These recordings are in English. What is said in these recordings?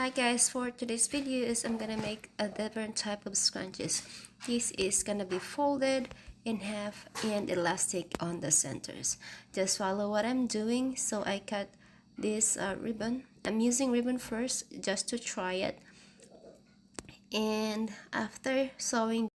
Hi guys, for today's video is I'm gonna make a different type of scrunchies. This is gonna be folded in half and elastic on the centers. Just follow what I'm doing. So I cut this ribbon. I'm using ribbon first just to try it, and after sewing,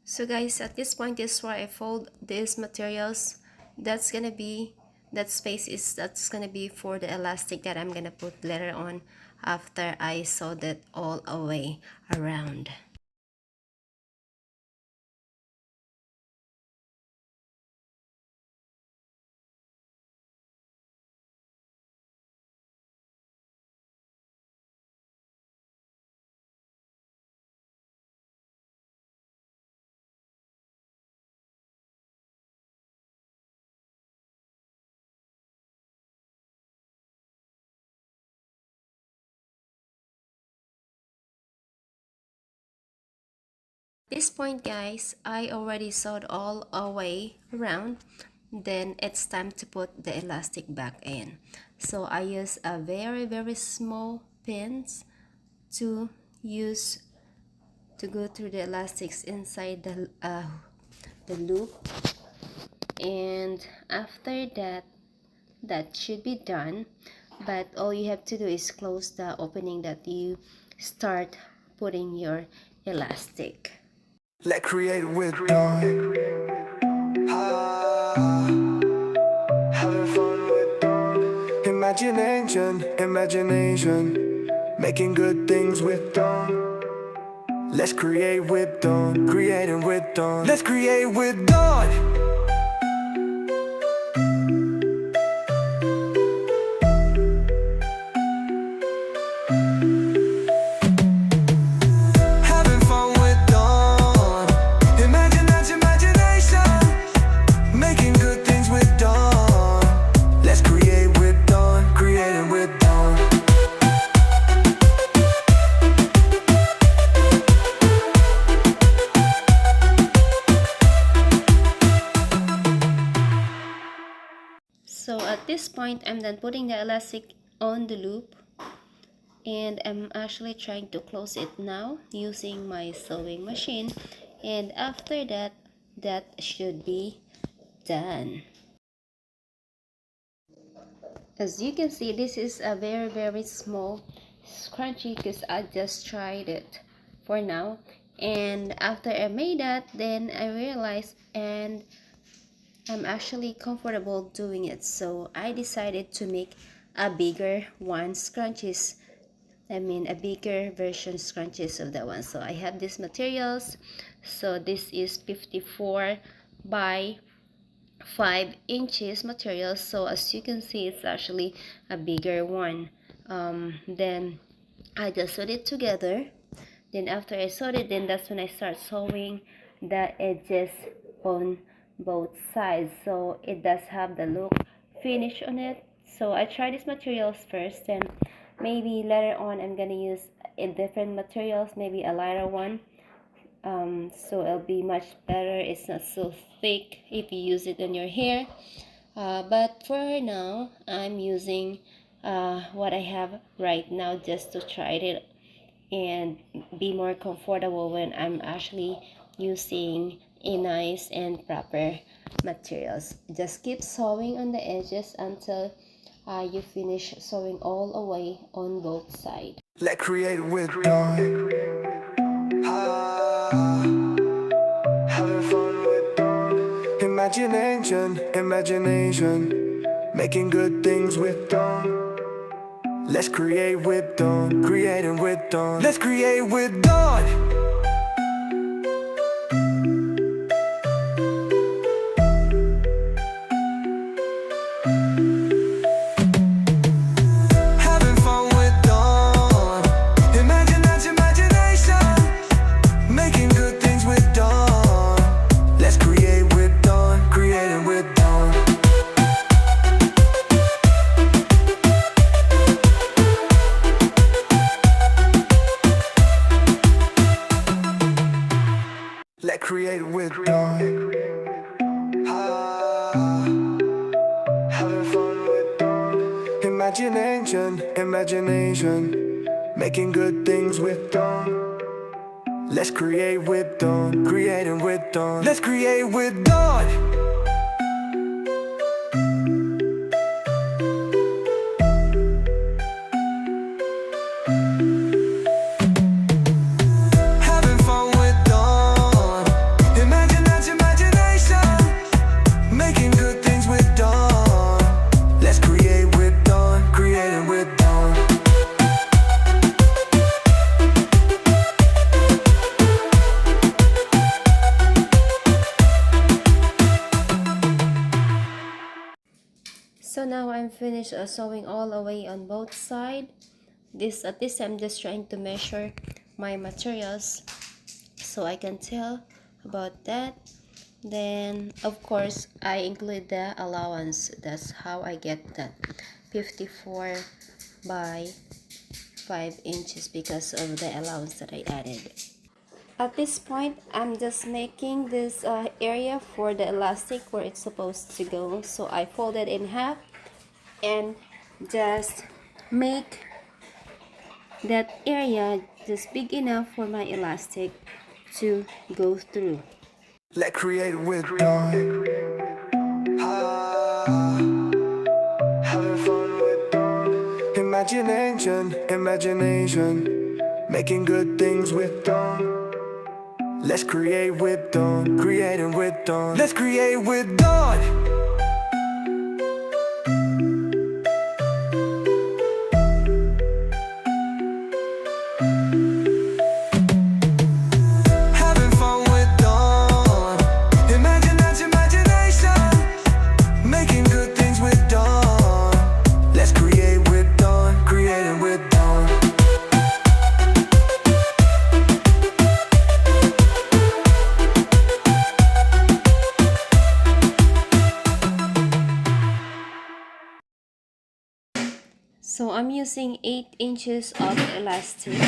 so guys, at this point is where I fold these materials. That space is that's gonna be for the elastic that I'm gonna put later on after I sewed it all away around. At this point guys, I already sewed all away around. Then it's time to put the elastic back in. So I use a very small pins to use to go through the elastics inside the loop, and after that, that should be done. But all you have to do is close the opening that you start putting your elastic. Let's create with dawn. Having fun with dawn. Imagination, imagination. Making good things with dawn. Let's create with dawn. Creating with dawn. Let's create with dawn. So at this point, I'm done putting the elastic on the loop, and I'm actually trying to close it now using my sewing machine, and after that, that should be done. As you can see, this is a very small scrunchie because I just tried it for now, and after I made that, then I realized and I'm actually comfortable doing it, so I decided to make a bigger one scrunchies. A bigger version scrunchies of that one. So I have these materials. So this is 54 by 5 inches materials. So as you can see, it's actually a bigger one. Then I just sewed it together. Then after I sewed it, then that's when I start sewing the edges on both sides, so it does have the look finish on it. So I try these materials first, and maybe later on I'm gonna use a different materials, maybe a lighter one, so it'll be much better. It's not so thick if you use it on your hair, but for now I'm using what I have right now just to try it and be more comfortable when I'm actually using a nice and proper materials. Just keep sewing on the edges until you finish sewing all the way on both sides. Let's create with dawn. Imagination, imagination, making good things with dawn. Let's create with dawn, creating with dawn. Let's create with dawn. Having fun with dawn. Imagination, making good things with dawn. Let's create with dawn, creating with dawn. Let's create with dawn. Having fun with dawn. Imagination, imagination, making good things with dawn. Let's create with dawn, creating with dawn. Let's create with dawn. Having fun with dawn. Imagination, making good things with dawn. Let's create with dawn, creating with dawn. So now I'm finished sewing all the way on both sides. At this I'm just trying to measure my materials so I can tell about that. Then of course I include the allowance. That's how I get that 54 by 5 inches because of the allowance that I added. At this point, I'm just making this area for the elastic where it's supposed to go. So I fold it in half and just make that area just big enough for my elastic to go through. Let's create with dawn. Having fun with dawn. Imagination, imagination, making good things with dawn. Let's create with dawn, creating with dawn. Let's create with dawn. Having fun with dawn. Imagination, making good things with dawn. Let's create with dawn, creating with dawn. So I'm using 8 inches of elastic